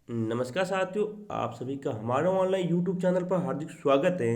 नमस्कार साथियों, आप सभी का हमारे ऑनलाइन यूट्यूब चैनल पर हार्दिक स्वागत है।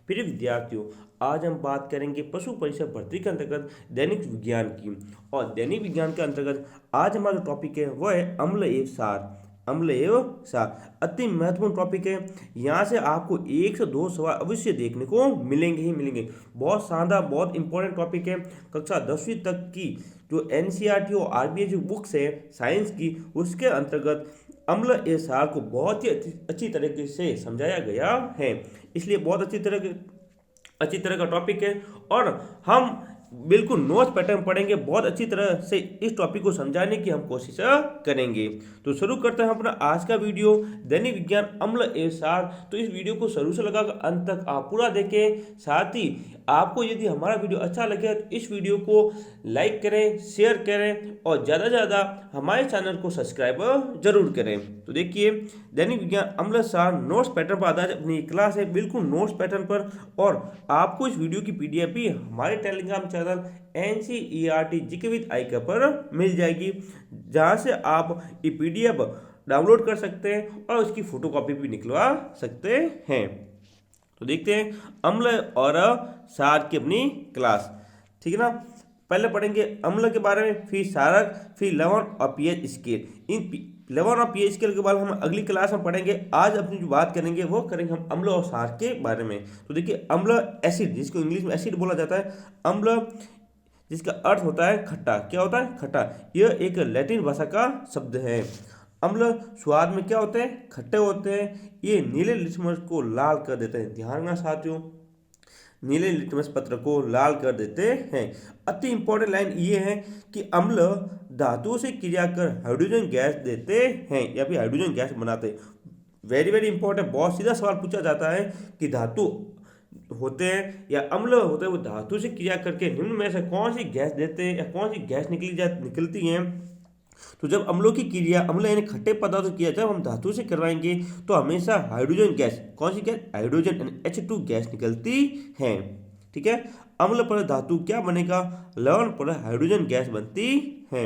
प्रिय विद्यार्थियों, आज हम बात करेंगे पशु परीक्षा भर्ती के अंतर्गत दैनिक विज्ञान की। और दैनिक विज्ञान के अंतर्गत आज हमारा जो टॉपिक है वह है अम्ल एवं सार। अम्ल एवं सार अति महत्वपूर्ण टॉपिक है। यहाँ से आपको एक से दो सवाल अवश्य देखने को मिलेंगे ही मिलेंगे। बहुत शानदार, बहुत इंपॉर्टेंट टॉपिक है। कक्षा 10वीं तक की जो एनसीईआरटी और आरबीआई जो बुक्स है साइंस की, उसके अंतर्गत अम्ल ए सार को बहुत ही अच्छी तरीके से समझाया गया है। इसलिए बहुत अच्छी तरह का टॉपिक है। और हम बिल्कुल नोट्स पैटर्न पढ़ेंगे, बहुत अच्छी तरह से इस टॉपिक को समझाने की हम कोशिश करेंगे। तो शुरू करते हैं अपना आज का वीडियो, दैनिक विज्ञान अम्ल एवं सार। तो इस वीडियो को शुरू से लगाकर अंत तक आप पूरा देखें। साथ ही आपको यदि हमारा वीडियो अच्छा लगे तो इस वीडियो को लाइक करें, शेयर करें और ज़्यादा से ज़्यादा हमारे चैनल को सब्सक्राइब जरूर करें। तो देखिए, दैनिक विज्ञान अम्ल सार नोट्स पैटर्न पर आधारित अपनी क्लास है, बिल्कुल नोट्स पैटर्न पर। और आपको इस वीडियो की पीडीएफ भी हमारे Telegram channel NCERT GK with IK पर मिल जाएगी, जहां से आप ये पीडीएफ डाउनलोड कर सकते हैं और उसकी फोटोकॉपी भी निकलवा सकते हैं। तो देखते हैं अम्ल और सार की अपनी क्लास, ठीक है ना। पहले पढ़ेंगे अम्ल के बारे में, फिर सारक, फिर लवण और पीएच स्केल। इन लवण और पीएच स्केल के बाद हम अगली क्लास में पढ़ेंगे। आज अपनी जो बात करेंगे वो करेंगे हम अम्ल और सार के बारे में। तो देखिए, अम्ल एसिड, जिसको इंग्लिश में एसिड बोला जाता है। अम्ल जिसका अर्थ होता है खट्टा। क्या होता है? खट्टा। यह एक लैटिन भाषा का शब्द है। अम्ल स्वाद में क्या होते हैं? खट्टे होते हैं। ये नीले लिटमस को लाल कर देते हैं। ध्यान रखना साथियों, नीले लिटमस पत्र को लाल कर देते हैं। अति इंपॉर्टेंट लाइन ये है कि अम्ल धातुओं से क्रिया कर हाइड्रोजन गैस देते हैं या फिर हाइड्रोजन गैस बनाते हैं। वेरी वेरी इंपॉर्टेंट, बहुत सीधा सवाल पूछा जाता है कि धातु होते हैं या अम्ल होते हैं, वो धातु से क्रिया करके निम्न में से कौन सी गैस देते हैं या कौन सी गैस निकलती हैं। तो जब अम्लों की क्रिया, अम्ल यानी खट्टे पदार्थ की क्रिया जब हम धातु से करवाएंगे तो हमेशा हाइड्रोजन गैस, कौन सी गैस? हाइड्रोजन यानी H2 गैस निकलती है। ठीक है। अम्ल पर धातु क्या बनेगा? लवण पर हाइड्रोजन गैस बनती है।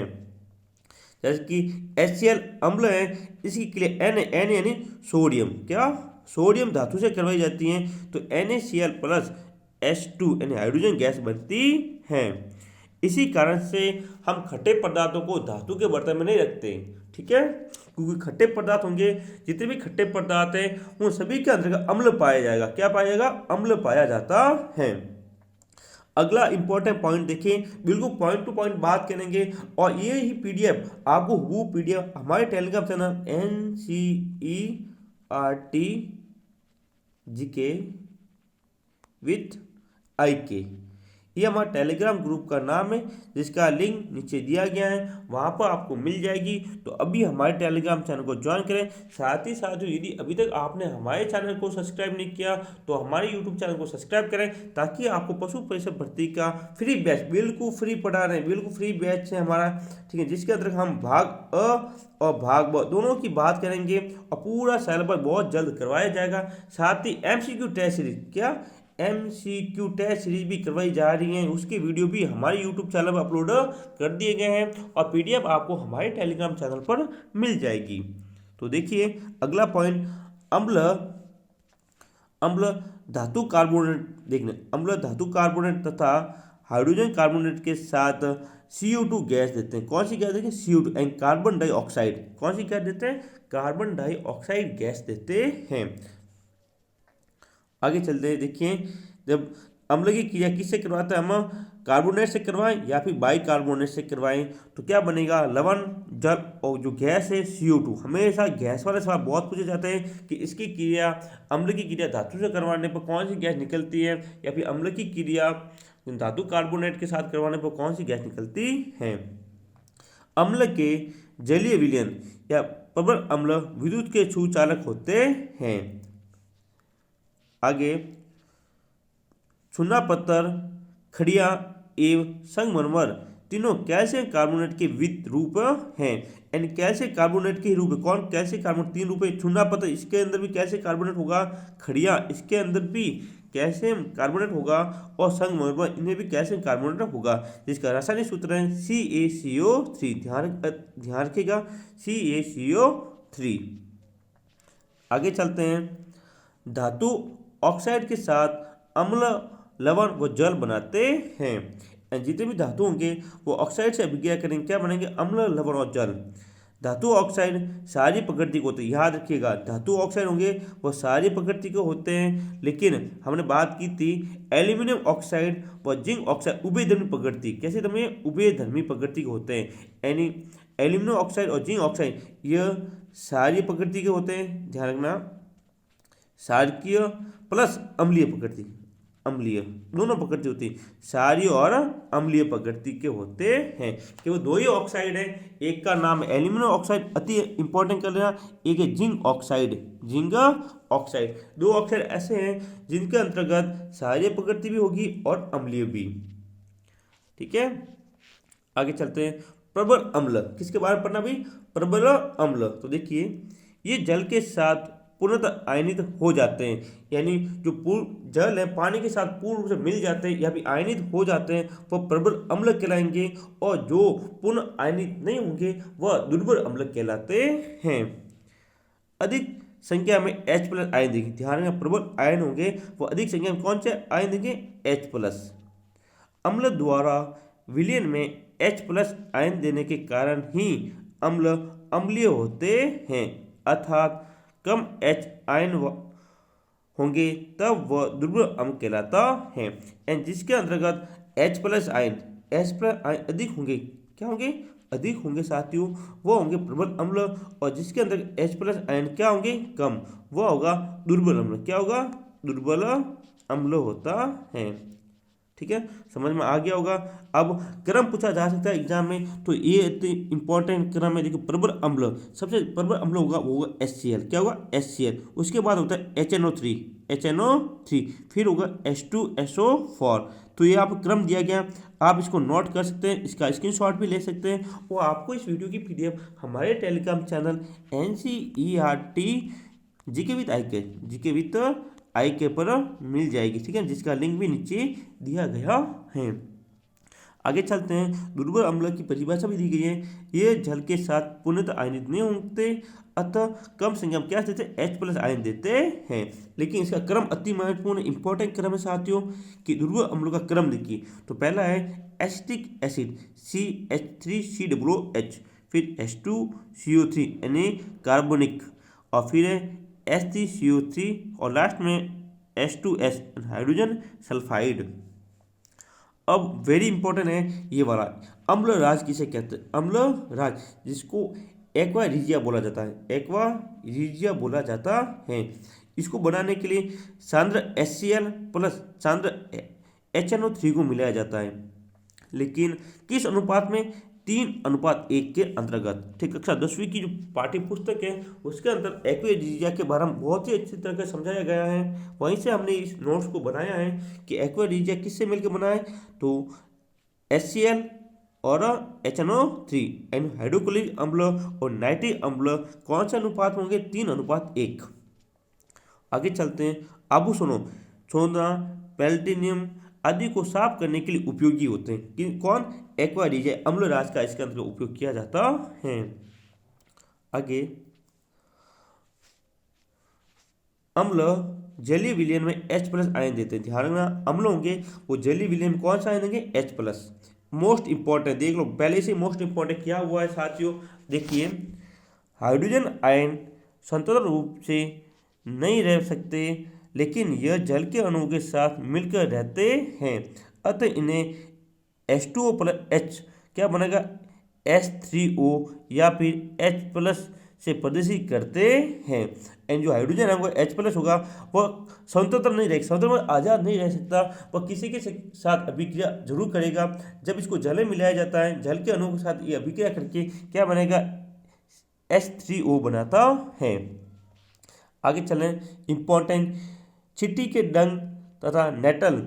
जैसे कि HCl अम्ल है, इसकी क्रिया एन यानी सोडियम, क्या? सोडियम धातु से करवाई जाती है, तो NaCl प्लस H2 यानी हाइड्रोजन गैस बनती है। इसी कारण से हम खट्टे पदार्थों को धातु के बर्तन में नहीं रखते, ठीक है, क्योंकि खट्टे पदार्थ होंगे, जितने भी खट्टे पदार्थ हैं उन सभी के अंदर अम्ल पाया जाएगा। क्या पाया जाएगा? अम्ल पाया जाता है। अगला इंपॉर्टेंट पॉइंट देखिए, बिल्कुल पॉइंट टू पॉइंट बात करेंगे। और ये ही पीडीएफ आपको वो पीडीएफ हमारे Telegram channel NCERT GK with IK, ये हमारा टेलीग्राम ग्रुप का नाम है, जिसका लिंक नीचे दिया गया है, वहाँ पर आपको मिल जाएगी। तो अभी हमारे टेलीग्राम चैनल को ज्वाइन करें। साथ ही साथ यदि अभी तक आपने हमारे चैनल को सब्सक्राइब नहीं किया तो हमारे यूट्यूब चैनल को सब्सक्राइब करें, ताकि आपको पशु परीक्षा भर्ती का फ्री बैच, बिल्कुल फ्री पढ़ा रहे हैं, बिल्कुल फ्री बैच है हमारा, ठीक है, जिसके अंदर हम भाग अ और भाग ब दोनों की बात करेंगे और पूरा सिलेबस बहुत जल्द करवाया जाएगा। साथ ही MCQ टेस्ट सीरीज, क्या MCQ टेस्ट सीरीज भी करवाई जा रही है, उसकी वीडियो भी हमारे यूट्यूब चैनल पर अपलोड कर दिए गए हैं और पीडीएफ आपको हमारे टेलीग्राम चैनल पर मिल जाएगी। तो देखिए अगला पॉइंट, अम्ल अम्ल धातु कार्बोनेट देखने, अम्ल धातु कार्बोनेट तथा हाइड्रोजन कार्बोनेट के साथ CO2 गैस देते हैं। कौन सी गैस देते हैं? CO2 and carbon dioxide. कौन सी गैस देते हैं? कार्बन डाइऑक्साइड गैस देते हैं। आगे चलते हैं, देखिए, जब अम्ल की क्रिया किससे करवाते हैं? हम कार्बोनेट से करवाएं या फिर बाइकार्बोनेट से करवाएं तो क्या बनेगा? लवण, जल और जो गैस है CO2। हमेशा गैस वाले सवाल बहुत पूछे जाते हैं कि इसकी क्रिया, अम्ल की क्रिया धातु से करवाने पर कौन सी गैस निकलती है, या फिर अम्ल की क्रिया धातु कार्बोनेट के साथ करवाने पर कौन सी गैस निकलती है। अम्ल के जलीय विलयन या प्रबल अम्ल विद्युत के सुचालक होते हैं। आगे, चूना पत्थर, खड़िया एवं संगमरमर तीनों कैल्शियम कार्बोनेट के विद्युत रूप हैं। यानी कैल्शियम कार्बोनेट के रूप है। कौन? Calcium carbonate. तीन रूप है। चूना पत्थर, इसके अंदर भी कैल्शियम कार्बोनेट होगा। खड़िया, इसके अंदर भी कैल्शियम कार्बोनेट होगा। और संगमरमर, इनमें भी कैल्शियम कार्बोनेट होगा, जिसका रासायनिक सूत्र है CaCO3। ध्यान रखिएगा, CaCO3। आगे चलते हैं। धातु ऑक्साइड के साथ अम्ल, लवण व जल बनाते हैं। जितने भी धातु होंगे वो ऑक्साइड से अभिक्रिया करेंगे, क्या बनेंगे? अम्ल, लवण और जल। धातु ऑक्साइड सारी प्रकृति के होते हैं, याद रखिएगा। धातु ऑक्साइड होंगे वो सारी प्रकृति के होते हैं, लेकिन हमने बात की थी एल्यूमिनियम ऑक्साइड व जिंक ऑक्साइड उभयधर्मी प्रकृति, कैसे धर्मी? उभयधर्मी प्रकृति के होते हैं। यानी एल्यूमिनियम ऑक्साइड और जिंक ऑक्साइड यह सारी प्रकृति के होते हैं, ध्यान रखना। क्षारकीय प्लस अम्लीय प्रकृति, अम्लीय दोनों प्रकृति होती है, क्षारीय और अम्लीय प्रकृति के होते हैं। केवल दो ही ऑक्साइड है, एक का नाम एल्यूमिनियम ऑक्साइड, अति इंपॉर्टेंट कर लेना, एक है जिंक ऑक्साइड, जिंक ऑक्साइड। दो ऑक्साइड ऐसे हैं जिनके अंतर्गत क्षारीय प्रकृति भी होगी और अम्लीय भी। ठीक है, आगे चलते हैं। प्रबल अम्ल, किसके बारे में पढ़ना भी? प्रबल अम्ल। तो देखिए ये जल के साथ पूर्णतः आयनित हो जाते हैं, यानी जो जल है पानी के साथ पूर्ण रूप से मिल जाते हैं या भी आयनित हो जाते हैं वह प्रबल अम्ल कहलाएंगे, और जो पूर्ण आयनित नहीं होंगे वह दुर्बल अम्ल कहलाते हैं। अधिक संख्या में H प्लस आयन देंगे, ध्यान रखना। प्रबल आयन होंगे वो अधिक संख्या में कौन से आयन देंगे? H plus. अम्ल द्वारा विलयन में H प्लस आयन देने के कारण ही अम्ल अम्लीय होते हैं, अर्थात कम H आयन होंगे तब वह दुर्बल अम्ल कहलाता है। एंड जिसके अंतर्गत H प्लस आयन अधिक होंगे, क्या होंगे? अधिक होंगे साथियों, वो होंगे प्रबल अम्ल, और जिसके अंदर H प्लस आयन क्या होंगे? कम, वो होगा दुर्बल अम्ल। क्या होगा? दुर्बल अम्ल होता है। ठीक है, समझ में आ गया होगा। अब क्रम पूछा जा सकता है एग्जाम में, तो ये इंपॉर्टेंट क्रम है। देखो प्रबल अम्ल, सबसे प्रबल अम्ल होगा वो होगा HCl। क्या होगा? HCl। उसके बाद होता है HNO3, फिर होगा H2SO4। तो ये आपको क्रम दिया गया, आप इसको नोट कर सकते हैं, इसका स्क्रीनशॉट भी ले सकते हैं, और आपको इस वीडियो की PDF हमारे Telegram channel NCERT GK with IK पर मिल जाएगी। ठीक है, जिसका लिंक भी नीचे दिया गया है। आगे चलते हैं। दुर्बल अम्ल की परिभाषा भी दी गई है, ये जल के साथ पूर्णतः आयनित नहीं होते, अतः कम संख्या में क्या देते हैं? H प्लस आयन देते हैं। लेकिन इसका क्रम अति महत्वपूर्ण इंपॉर्टेंट क्रम है साथियों, कि दुर्बल अम्लों का क्रम देखिए। तो पहला है एसिटिक एसिड CH3COOH, फिर H2CO3 यानी कार्बोनिक, और फिर है H3CO3, और लास्ट में H2S हाइड्रोजन सल्फाइड। अब वेरी इंपॉर्टेंट है ये वाला, अम्ल राज किसे कहते हैं? अम्ल राज, जिसको एक्वा रिजिया बोला जाता है, एक्वा रिजिया बोला जाता है। इसको बनाने के लिए सांद्र HCl प्लस सांद्र HNO3 को मिलाया जाता है, लेकिन किस अनुपात में? 3:1 के अंतर्गत। ठीक, कक्षा 10वीं की जो पाठ्य पुस्तक है उसके अंदर एक्वा रिजिया के बारे में बहुत ही अच्छी तरह से समझाया गया है, वहीं से हमने इस नोट्स को बनाया है कि एक्वा रिजिया किससे मिलकर बना है। तो HCl और HNO3 यानी हाइड्रोक्लोरिक अम्ल और नाइट्रिक अम्ल कौन से अनुपात में होंगे? 3:1। आगे चलते हैं। आभूषणों, सोना, प्लेटिनियम आदि को साफ करने के लिए उपयोगी होते हैं, कि कौन? एक्वा रिजिया अम्ल राज का इसके अंदर उपयोग किया जाता है। आगे अम्ल जलीय विलयन में H प्लस आयन देते हैं, ध्यान रखना। अम्ल होंगे वो जलीय विलयन में कौन सा आयन देंगे? H plus. मोस्ट इंपॉर्टेंट देख लो, पहले से मोस्ट इंपॉर्टेंट क्या हुआ है साथियों, देखिए हाइड्रोजन आयन स्वतंत्र रूप से नहीं रह सकते, लेकिन यह जल के अणुओं के साथ मिलकर रहते हैं, अतः इन्हें H2O प्लस H क्या बनेगा? H3O या फिर H प्लस से प्रदर्शित करते हैं। एंड जो हाइड्रोजन है वो H प्लस होगा, वह स्वतंत्र नहीं रह, स्वतंत्र में आज़ाद नहीं रह सकता, वह किसी के साथ अभिक्रिया जरूर करेगा। जब इसको जल में मिलाया जाता है, जल के अणुओं के साथ ये अभिक्रिया करके क्या बनेगा? H3O बनाता है। आगे चलें। इंपॉर्टेंट, चींटी के डंक तथा नेटल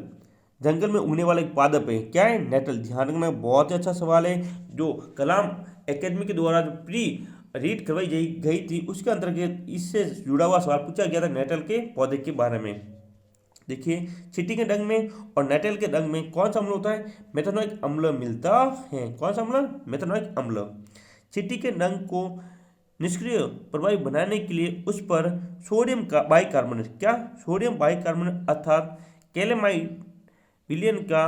जंगल में उगने वाला एक पादप है, क्या है? नेटल। ध्यान रखना, बहुत ही अच्छा सवाल है, जो कलाम एकेडमी के द्वारा जो प्री रीड करवाई गई थी उसके अंतर्गत इससे जुड़ा हुआ सवाल पूछा गया था, नेटल के पौधे के बारे में। देखिए चींटी के डंक में और नेटल के डंक में कौन सा अम्ल होता है? मेथनोइक अम्ल मिलता है। कौन सा अम्ल? मेथनोइक अम्ल। चींटी के डंक को निष्क्रिय प्रवाही बनाने के लिए उस पर सोडियम का बाइकार्बोनेट, क्या सोडियम बाइकार्बोनेट अर्थात कैलेमाइड विलयन का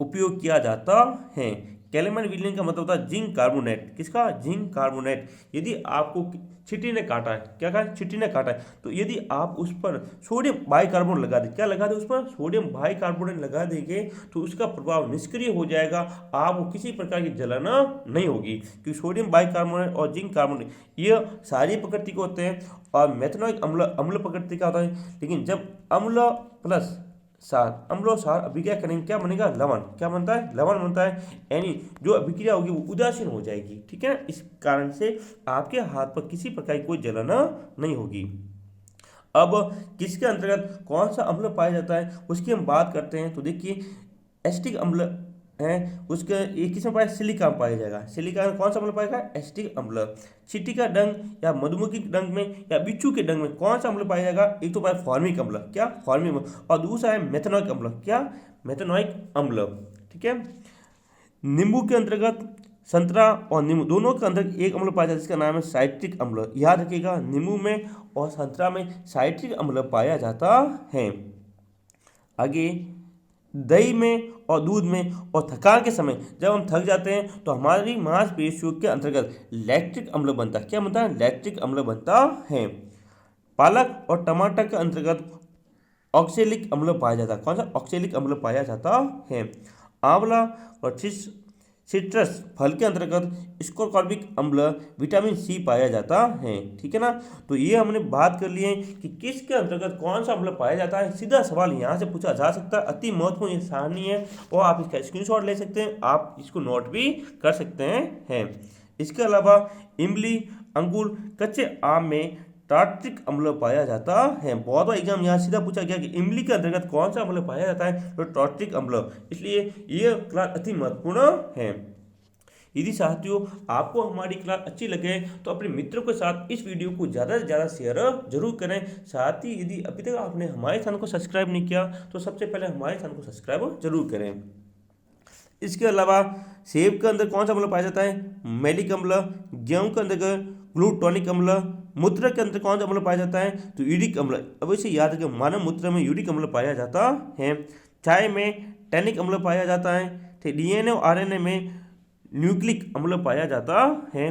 उपयोग किया जाता है। कैलेमाइड विलयन का मतलब होता है जिंक कार्बोनेट, किसका, जिंक कार्बोनेट। यदि आपको चींटी ने काटा है, क्या कहा, चींटी ने काटा है, तो यदि आप उस पर सोडियम बाइकार्बोनेट लगा दे, क्या लगा दे, उस पर सोडियम बाइकार्बोनेट लगा देंगे तो उसका प्रभाव निष्क्रिय हो जाएगा, आपको किसी प्रकार की जलन नहीं होगी, क्योंकि सोडियम बाइकार्बोनेट और जिंक कार्बोनेट ये सारी प्रकृति के होते हैं और मेथनॉइक अम्ल अम्ल प्रकृति का होता है। लेकिन जब अम्ल प्लस सार, अम्ल और सार अभिक्रिया करेंगे, क्या बनेगा, लवण, क्या बनता है, लवण बनता है, यानी जो अभिक्रिया होगी वो उदासीन हो जाएगी, ठीक है ना। इस कारण से आपके हाथ पर किसी प्रकार की कोई जलन नहीं होगी। अब किसके अंतर्गत कौन सा अम्ल पाया जाता है उसकी हम बात करते हैं। तो देखिए एसिटिक अम्ल है, उसके एक किसमें पाया, सिलिका में पाया जाएगा। सिलिका में कौन सा अम्ल पाएगा, एसिटिक अम्ल। चींटी का डंग या मधुमक्खी के डंग में या बिच्छू के डंग में कौन सा अम्ल पाया जाएगा, एक तो पाया फॉर्मिक अम्ल, क्या, फॉर्मिक अम्ल, और दूसरा है मेथनोइक अम्ल, क्या, मेथनोइक अम्ल, ठीक है। नींबू के अंतर्गत संतरा और नींबू दोनों के अंदर एक अम्ल पाया जाता है जिसका नाम है साइट्रिक अम्ल। याद रखिएगा, नींबू में और संतरा में साइट्रिक अम्ल पाया जाता है। आगे दही में और दूध में और थकान के समय जब हम थक जाते हैं तो हमारी मांसपेशियों के अंतर्गत लैक्टिक अम्ल बनता है, क्या बनता है, लैक्टिक अम्ल बनता है। पालक और टमाटर के अंतर्गत ऑक्सैलिक अम्ल पाया जाता है, कौन सा, ऑक्सैलिक अम्ल पाया जाता है। आंवला और सिट्रस फल के अंतर्गत स्कोर्बिक अम्ल विटामिन सी पाया जाता है, ठीक है ना। तो ये हमने बात कर लिए कि किसके अंतर्गत कौन सा अम्ल पाया जाता है। सीधा सवाल यहाँ से पूछा जा सकता है, अति महत्वपूर्ण ये सारणी है और आप इसका स्क्रीनशॉट ले सकते हैं, आप इसको नोट भी कर सकते हैं। इसके अलावा इमली, अंगूर, कच्चे आम में टार्ट्रिक अम्ल पाया जाता है। बहुत बार एग्जाम यहाँ सीधा पूछा गया कि इमली के अंतर्गत कौन सा अम्ल पाया जाता है, तो टार्ट्रिक अम्ल, इसलिए ये क्लास अति महत्वपूर्ण है। यदि साथियों आपको हमारी क्लास अच्छी लगे तो अपने मित्रों के साथ इस वीडियो को ज़्यादा से ज़्यादा शेयर जरूर करें। साथ ही यदि अभी तक आपने हमारे चैनल को सब्सक्राइब नहीं किया तो सबसे पहले हमारे चैनल को सब्सक्राइब जरूर करें। इसके अलावा सेब के अंदर कौन सा अम्ल पाया जाता है, मैलिक अम्ल। गेहूं के अंदर ग्लूटोनिक अम्ल। मूत्र के अंदर कौन सा अम्ल पाया जाता है, तो यूरिक अम्ल। अब इसे याद रखें, मानव मूत्र में यूरिक अम्ल पाया जाता है। चाय में टैनिक अम्ल पाया जाता है। डीएनए और आरएनए में न्यूक्लिक अम्ल पाया जाता है,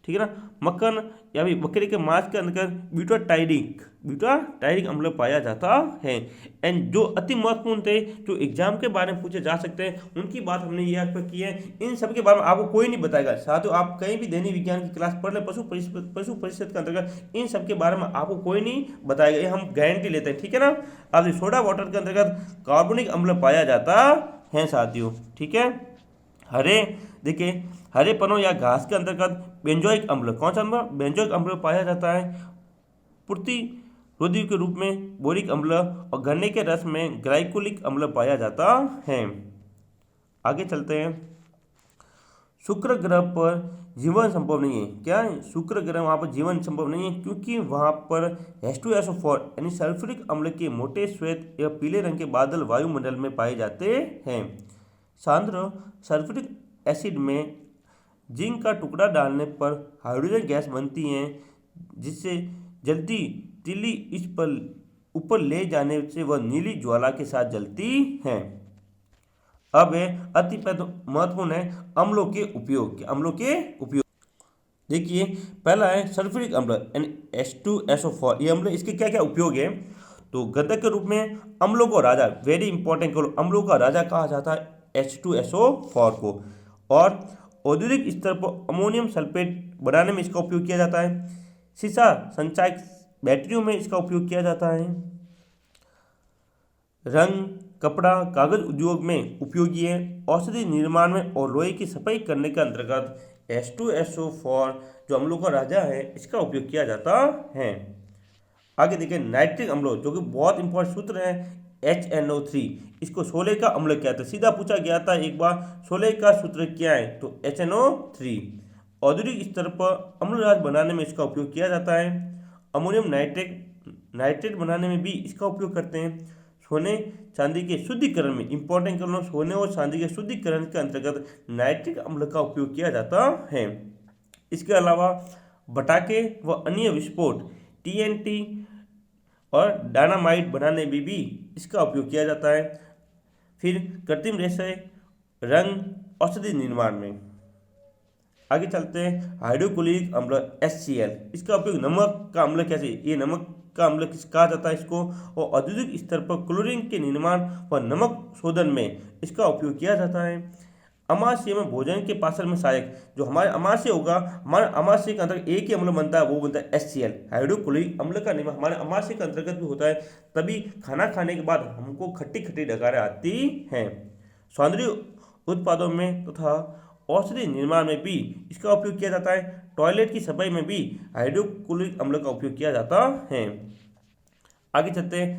ठीक है ना। मक्खन या भी बकरी के मांस के अंदर ब्यूटाटाइरिक अम्ल पाया जाता है। एंड जो अति महत्वपूर्ण थे जो एग्जाम के बारे में पूछे जा सकते हैं उनकी बात हमने ये यहाँ पर की है। इन सब के बारे में आपको कोई नहीं बताएगा। साथियों आप कहीं भी दैनिक विज्ञान की क्लास पढ़ लें, पशु परिषद के अंतर्गत इन सब के बारे में आपको कोई नहीं बताएगा, ये हम गारंटी लेते हैं, ठीक है ना। अब सोडा वाटर के अंतर्गत कार्बोनिक अम्ल पाया जाता है साथियों, ठीक है। देखिए हरे पनों या घास के अंतर्गत बेंजोइक अम्ल, कौन सा अम्ल, बेंजोइक अम्ल पाया जाता है। प्रतिरोधी के रूप में बोरिक अम्ल और गन्ने के रस में ग्लाइकोलिक अम्ल पाया जाता है। आगे चलते हैं। शुक्र ग्रह पर जीवन संभव नहीं है, क्या है, शुक्र ग्रह वहाँ पर जीवन संभव नहीं है क्योंकि वहाँ पर H2SO4 यानी सल्फ्यूरिक अम्ल के मोटे श्वेत या पीले रंग के बादल वायुमंडल में पाए जाते हैं। सांद्र सल्फ्यूरिक एसिड में जिंक का टुकड़ा डालने पर हाइड्रोजन गैस बनती है जिससे जलती तीली इस पर ऊपर ले जाने से वह नीली ज्वाला के साथ जलती है। अब अति महत्वपूर्ण है अम्लों के उपयोग। देखिए पहला है सल्फ्यूरिक अम्ल यानी H2SO4, ये अम्ल इसके क्या क्या उपयोग है। तो गंधक के रूप में अम्लों को राजा, वेरी इंपॉर्टेंट, अम्लों का राजा कहा जाता है H2SO4 को। और औद्योगिक स्तर पर अमोनियम सल्फेट बनाने में इसका उपयोग किया जाता है। शीशा संचायक बैटरियों में इसका उपयोग किया जाता है। रंग, कपड़ा, कागज उद्योग में उपयोगी है। औषधि निर्माण में और लोहे की सफाई करने के अंतर्गत H2SO4 जो अम्लों का राजा है इसका उपयोग किया जाता है। आगे देखिए नाइट्रिक अम्ल जो कि बहुत इंपॉर्टेंट सूत्र है HNO3, इसको सोले का अम्ल कहते हैं। सीधा पूछा गया था एक बार सोले का सूत्र क्या है, तो HNO3। औद्योगिक स्तर पर अम्लराज बनाने में इसका उपयोग किया जाता है। अमोनियम नाइट्रेट बनाने में भी इसका उपयोग करते हैं। सोने चांदी के शुद्धिकरण में इंपॉर्टेंट करना, सोने और चांदी के शुद्धिकरण के अंतर्गत नाइट्रिक अम्ल का उपयोग किया जाता है। इसके अलावा पटाखे व अन्य विस्फोट TNT और डायनामाइट बनाने में भी इसका उपयोग किया जाता है। फिर कृत्रिम रेशे, रंग, औषधि निर्माण में। आगे चलते हैं, हाइड्रोक्लोरिक अम्ल HCl, इसका उपयोग नमक का अम्ल कैसे, ये नमक का अम्ल किस कहा जाता है इसको, और औद्योगिक स्तर पर क्लोरीन के निर्माण व नमक शोधन में इसका उपयोग किया जाता है। अमाशय में भोजन के पाचन में सहायक, जो हमारे अमाशय होगा, हमारे अमाशय के अंतर्गत एक ही अम्ल बनता है, वो बनता है HCl, हाइड्रोक्लोरिक अम्ल का निर्माण हमारे अमाशय के अंतर्गत भी होता है। तभी खाना खाने के बाद हमको खट्टी खट्टी डकारें आती हैं। सौंदर्य उत्पादों में तथा औषधि निर्माण में भी इसका उपयोग किया जाता है। टॉयलेट की सफाई में भी हाइड्रोक्लोरिक अम्ल का उपयोग किया जाता है। आगे चलते हैं,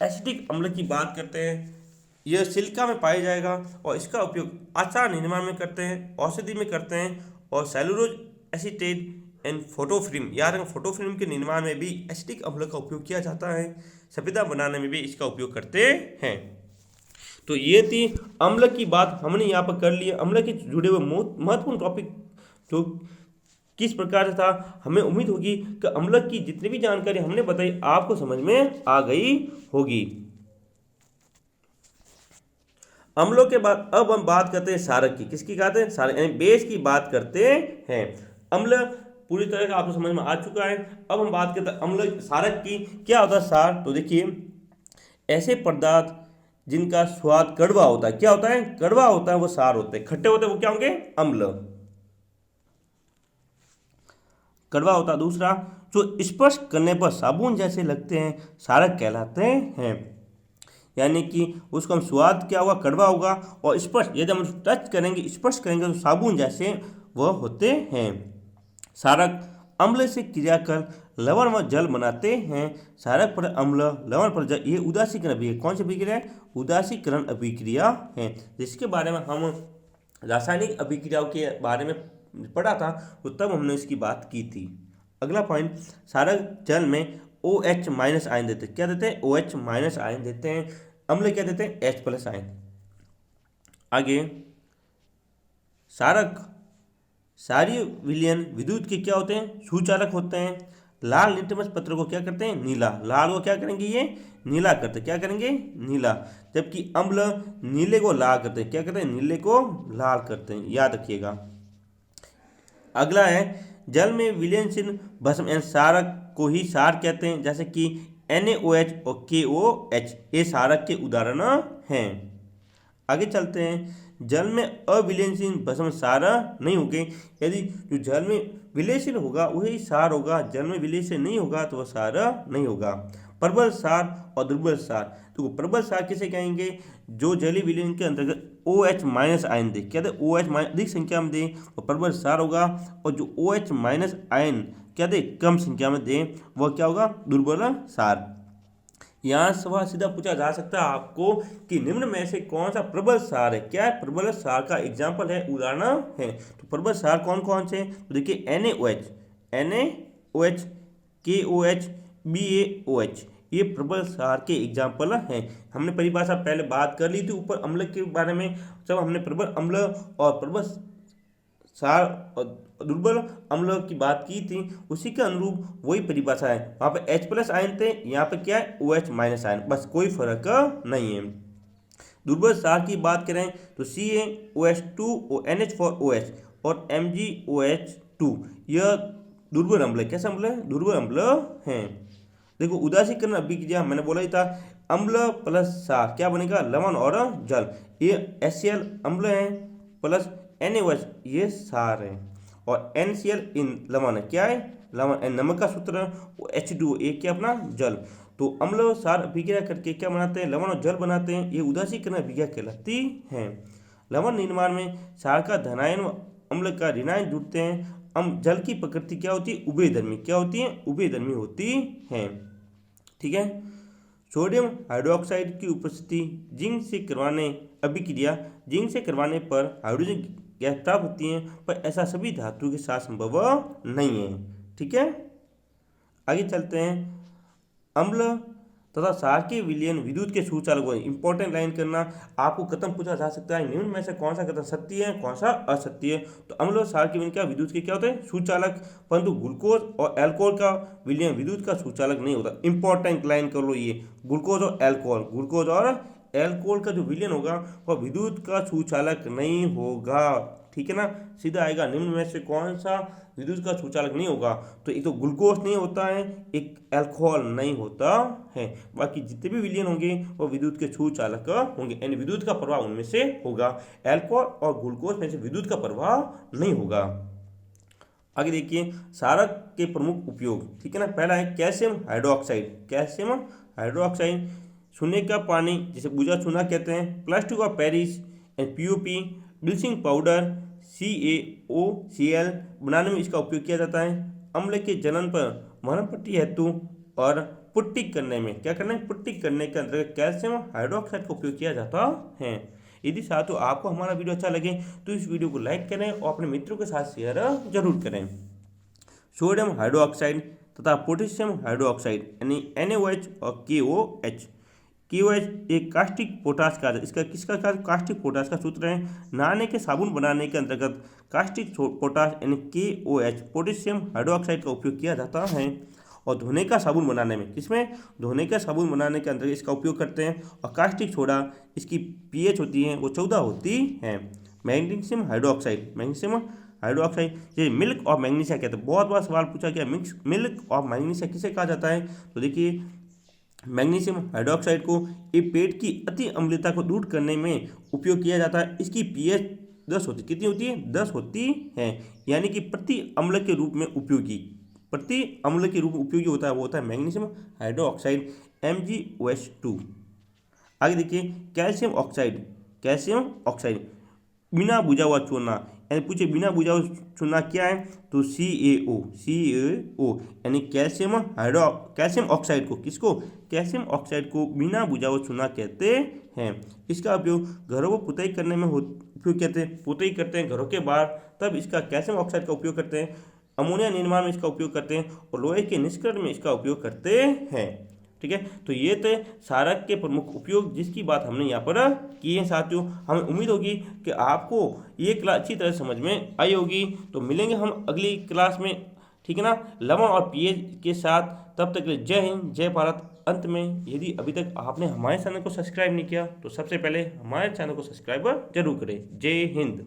एसिटिक अम्ल की बात करते हैं। यह सिलिका में पाया जाएगा और इसका उपयोग आचार निर्माण में करते हैं, औषधि में करते हैं, और सेलुलोज एसीटेट एंड फोटोफिल्म, याद रखें फोटोफिल्म के निर्माण में भी एसिटिक अम्ल का उपयोग किया जाता है। सफेदा बनाने में भी इसका उपयोग करते हैं। तो ये थी अम्ल की बात, हमने यहाँ पर कर ली। अम्ल के जुड़े हुए महत्वपूर्ण टॉपिक जो किस प्रकार से था, हमें उम्मीद होगी कि अम्ल की जितनी भी जानकारी हमने बताई आपको समझ में आ गई होगी। अम्लों के बाद अब हम बात करते हैं क्षारक की। किसकी कहते हैं? क्षारक, यानी बेस की बात करते हैं। अम्ल पूरी तरह से आपको समझ में आ चुका है। अब हम बात करते हैं अम्ल क्षारक की। क्या होता है क्षार? तो देखिए, ऐसे पदार्थ जिनका स्वाद कड़वा होता है, क्या होता है? कड़वा होता है, वो क्षार होते हैं। खट्टे होते हैं, वो क्या होंगे? अम्ल। कड़वा होता है। दूसरा, जो स्पर्श करने पर साबुन जैसे लगते हैं, क्षारक कहलाते हैं। यानी कि उसका स्वाद क्या होगा? कड़वा होगा, और स्पर्श यदि हम टच करेंगे, स्पर्श करेंगे, तो साबुन जैसे वह होते हैं। क्षारक अम्ल से क्रिया कर लवण व जल बनाते हैं। क्षारक पर अम्ल, लवण पर जल, ये उदासीकरण अभिक्रिया। कौन सी अभिक्रिया है? उदासीकरण अभिक्रिया है, जिसके बारे में हम रासायनिक अभिक्रियाओं के बारे में पढ़ा था, तो तब हमने इसकी बात की थी। अगला पॉइंट, क्षारक जल में OH माइनस आयन देते हैं। क्या देते हैं? OH माइनस आयन देते हैं। अम्ल क्या देते हैं? H plus ion. आगे, क्षारक क्षारीय विलयन विद्युत के क्या होते हैं? सुचालक होते हैं। लाल लिटमस पत्र को क्या करते हैं? नीला। लाल को क्या करेंगे? ये नीला करते हैं। क्या करेंगे? नीला। जबकि अम्ल नीले को लाल करते हैं। क्या करते हैं? नीले को लाल करते हैं, याद रखिएगा। अगला है, जल में विलयनशील भस्म यानी क्षारक को ही क्षार कहते हैं, जैसे कि NaOH और KOH, ये क्षारक के उदाहरण हैं। आगे चलते हैं, जल में अविलयनशील भस्म क्षार नहीं होंगे। यदि जो जल में विलयनशील होगा वही क्षार होगा, जल में विलयनशील नहीं होगा तो वह क्षार नहीं होगा। प्रबल क्षार और दुर्बल क्षार। तो प्रबल क्षार किसे कहेंगे? जो जलीय विलयन के अंतर्गत OH माइनस आयन दे, क्या दे? OH माइनस अधिक संख्या में दे वो प्रबल क्षार होगा, और जो OH माइनस आयन क्या दे? कम संख्या में दे, वह क्या होगा? दुर्बल क्षार। यहाँ सवाल सीधा पूछा जा सकता है आपको कि निम्न में से कौन सा प्रबल क्षार है? क्या है? प्रबल क्षार का एग्जाम्पल है, उदाहरण है। तो प्रबल क्षार कौन कौन से? तो देखिए, NaOH, KOH, BaOH, ये प्रबल क्षार के एग्जाम्पल हैं। हमने परिभाषा पहले बात कर ली थी ऊपर अम्ल के बारे में, जब हमने प्रबल अम्ल और प्रबल क्षार और दुर्बल अम्ल की बात की थी, उसी के अनुरूप वही परिभाषा है। वहाँ पे H प्लस आयन थे, यहाँ पे क्या है? OH माइनस आयन, बस कोई फर्क नहीं है। दुर्बल क्षार की बात करें तो CaOH2 और NH4OH और MgOH2, यह दुर्बल अम्ल है। कैसा अम्ल है? दुर्बल अम्ल है। देखो, उदासीकरण अभिक्रिया मैंने बोला ही था, अम्ल प्लस क्षार क्या बनेगा? लवण और जल। ये HCl अम्ल है, प्लस NaOH ये क्षार है, और NCl इन लवण है। क्या है? लवण। नमक का सूत्र H2O, एक क्या अपना? जल। तो अम्ल क्षार अभिक्रिया करके क्या बनाते हैं? लवण और जल बनाते हैं। ये उदासीकरण अभिक्रिया कहलाती है। लवण निर्माण में क्षार का धनायन व अम्ल का ऋणायन जुड़ते हैं। जल की प्रकृति क्या होती है? उभयधर्मी। क्या होती है? उभयधर्मी होती है। ठीक है। सोडियम हाइड्रोक्साइड की उपस्थिति जिंक से करवाने अभिक्रिया, जिंक से करवाने पर हाइड्रोजन गैस प्राप्त होती है, पर ऐसा सभी धातु के साथ संभव नहीं है। ठीक है। आगे चलते हैं, अम्ल तथा सार्की विलयन विद्युत के सुचालक होते हैं। इंपॉर्टेंट लाइन करना, आपको कथन पूछा जा सकता है निम्न में से कौन सा कथन सत्य है, कौन सा असत्य है। तो अम्ल और क्षार के विलयन क्या विद्युत के क्या होते हैं, सुचालक, परंतु ग्लूकोज और एल्कोहल का विलयन विद्युत का सुचालक नहीं होता। इंपॉर्टेंट लाइन कर लो ये, ग्लूकोज और एल्कोहल, ग्लूकोज और एल्कोहल का जो विलयन होगा वह विद्युत का सुचालक नहीं होगा। ठीक है ना, सीधा आएगा निम्न में से कौन सा विद्युत का सुचालक नहीं होगा। तो एक तो ग्लूकोज नहीं होता है, एक अल्कोहल नहीं होता है, बाकी जितने भी विलयन होंगे वो विद्युत के सुचालक होंगे, यानी विद्युत का प्रवाह उनमें से होगा। अल्कोहल और ग्लूकोज में से विद्युत का प्रवाह नहीं होगा। आगे देखिए क्षारक के प्रमुख उपयोग। ठीक है ना, पहला है कैल्शियम हाइड्रोक्साइड। कैल्शियम हाइड्रोक्साइड चूने का पानी जिसे बुझा चूना कहते हैं, plastic of Paris and POP, bleaching powder, CaOCl बनाने में इसका उपयोग किया जाता है। अम्ल के जलन पर मरहम पट्टी हेतु और पुट्टी करने में, क्या करना है, पुट्टी करने के अंतर्गत कैल्शियम हाइड्रोक्साइड का उपयोग किया जाता है। यदि साथियों आपको हमारा वीडियो अच्छा लगे तो इस वीडियो को लाइक करें और अपने मित्रों के साथ शेयर जरूर करें। सोडियम हाइड्रोक्साइड तथा पोटेशियम हाइड्रोक्साइड यानी NaOH और KOH। KOH एक कास्टिक पोटाश का, इसका किसका का कास्टिक पोटाश का सूत्र है। नहाने के साबुन बनाने के अंतर्गत कास्टिक पोटाश यानी KOH पोटेशियम हाइड्रोक्साइड का उपयोग किया जाता है। और धोने का साबुन बनाने में, किसमें, धोने का साबुन बनाने के अंतर्गत इसका उपयोग करते हैं। और कास्टिक सोडा इसकी pH होती है वो 14 होती है। मैग्नीशियम हाइड्रोक्साइड, मैग्नीशियम हाइड्रोक्साइड ये मिल्क ऑफ मैग्नीशिया कहते हैं। बहुत बार सवाल पूछा गया मिल्क ऑफ मैग्नीशिया किसे कहा जाता है। तो देखिए मैग्नीशियम हाइड्रोक्साइड को ये पेट की अति अम्लता को दूर करने में उपयोग किया जाता है। इसकी pH 10 होती, कितनी होती है, 10 होती है, यानी कि प्रति अम्ल के रूप में उपयोगी, प्रति अम्ल के रूप में उपयोगी होता है वो होता है मैग्नीशियम हाइड्रोक्साइड MgOH2। आगे देखिए कैल्शियम ऑक्साइड। कैल्शियम ऑक्साइड बिना बुझा हुआ चूना, यानी पूछे बिना बुझा हुआ चूना क्या है, तो CaO यानी कैल्शियम ऑक्साइड को, किसको, कैल्शियम ऑक्साइड को बिना बुझा हुआ चूना कहते हैं। इसका उपयोग घरों को पुताई करने में उपयोग कहते हैं, पुताई करते हैं घरों के बाहर, तब इसका कैल्शियम ऑक्साइड का उपयोग करते हैं। अमोनिया निर्माण में इसका उपयोग करते हैं और लोहे के निष्करण में इसका उपयोग करते हैं। ठीक है, तो ये थे क्षारक के प्रमुख उपयोग जिसकी बात हमने यहाँ पर की है। साथियों हमें उम्मीद होगी कि आपको ये क्लास अच्छी तरह समझ में आई होगी। तो मिलेंगे हम अगली क्लास में, ठीक है ना, लवण और pH के साथ। तब तक के लिए जय हिंद, जय भारत। अंत में यदि अभी तक आपने हमारे चैनल को सब्सक्राइब नहीं किया तो सबसे पहले हमारे चैनल को सब्सक्राइब जरूर करें। जय हिंद।